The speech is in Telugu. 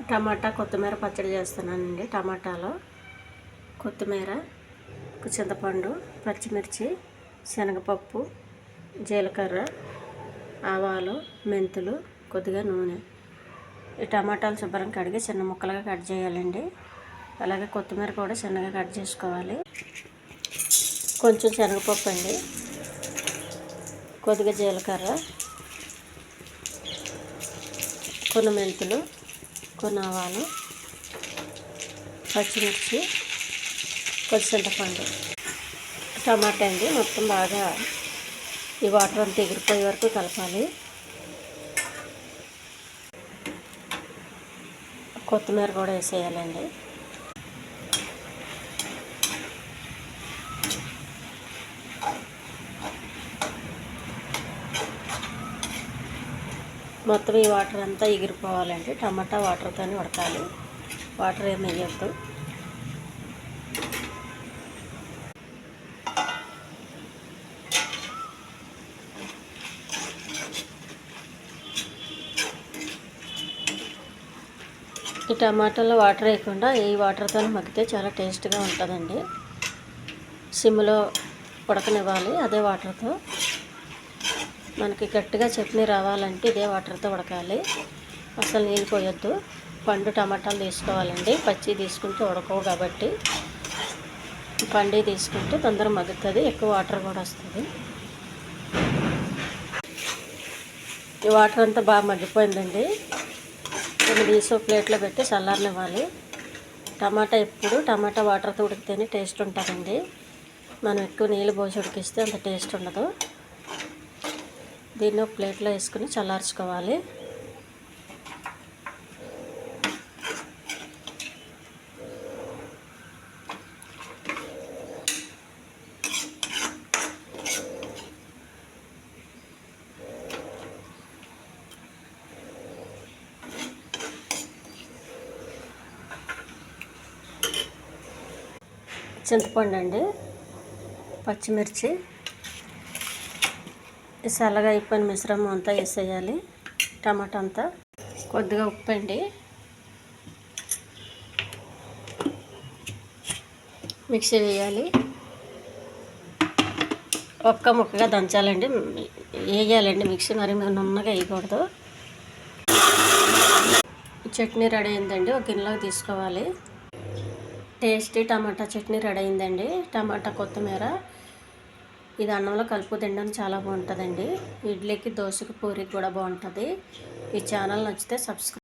టమాటా కొత్తిమీర పచ్చడి చేస్తున్నానండి. టమాటాలో కొత్తిమీర, చింతపండు, పచ్చిమిర్చి, శనగపప్పు, జీలకర్ర, ఆవాలు, మెంతులు, కొద్దిగా నూనె. ఈ టమాటాలు శుభ్రంగా కడిగి చిన్న ముక్కలుగా కట్ చేయాలండి. అలాగే కొత్తిమీర కూడా చిన్నగా కట్ చేసుకోవాలి. కొంచెం శనగపప్పు అండి, కొద్దిగా జీలకర్ర, కొన్ని మెంతులు, కొన్ని ఆవాలు, పచ్చిమిర్చి, కొద్ది చింతపండు, టమాటా అండి. మొత్తం బాగా ఈ వాటర్ అంతా ఎగిరిపోయే వరకు కలపాలి. కొత్తిమీర కూడా వేసేయాలండి. మొత్తం ఈ వాటర్ అంతా ఎగిరిపోవాలండి. టమాటా వాటర్తోనే ఉడకాలి, వాటర్ ఏమి వేయద్దు. ఈ టమాటాలో వాటర్ వేయకుండా ఈ వాటర్తో మగ్గితే చాలా టేస్ట్గా ఉంటుందండి. సిమ్లో ఉడకనివ్వాలి. అదే వాటర్తో మనకి గట్టిగా చట్నీ రావాలంటే ఇదే వాటర్తో ఉడకాలి. అసలు నీళ్ళు పోయొద్దు. పండు టమాటాలు తీసుకోవాలండి. పచ్చి తీసుకుంటే ఉడకవు కాబట్టి పండు తీసుకుంటే తొందరగా మగ్గుతుంది, ఎక్కువ వాటర్ కూడా వస్తుంది. ఈ వాటర్ అంతా బాగా మగ్గిపోయిందండి. కొన్ని తీసి ప్లేట్లో పెట్టి చల్లారనివ్వాలి. టమాటా వాటర్తో ఉడికితేనే టేస్ట్ ఉంటుందండి. మనం ఎక్కువ నీళ్ళు పోసి ఉడికిస్తే అంత టేస్ట్ ఉండదు. దీన్ని ఒక ప్లేట్లో వేసుకుని చల్లార్చుకోవాలి. చింతపండు అండి, పచ్చిమిర్చి, ఈ చల్లగా అయిపోయిన మిశ్రమం అంతా వేసేయాలి. టమాటా అంతా, కొద్దిగా ఉప్పు అండి, మిక్సీ వేయాలి. ఒక్క ముక్కగా దంచాలండి, వేయాలండి మిక్సీ. మరి నున్నగా వేయకూడదు. చట్నీ రెడీ అయిందండి. ఒక గిన్నెలోకి తీసుకోవాలి. టేస్టీ టమాటా చట్నీ రెడీ అయిందండి. టమాటా కొత్తిమీర ఇది అన్నంలో కలుపు తినడానికి చాలా బాగుంటుందండి. ఇడ్లీకి, దోశకి, పూరికి కూడా బాగుంటుంది. ఈ ఛానల్ నచ్చితే సబ్స్క్రైబ్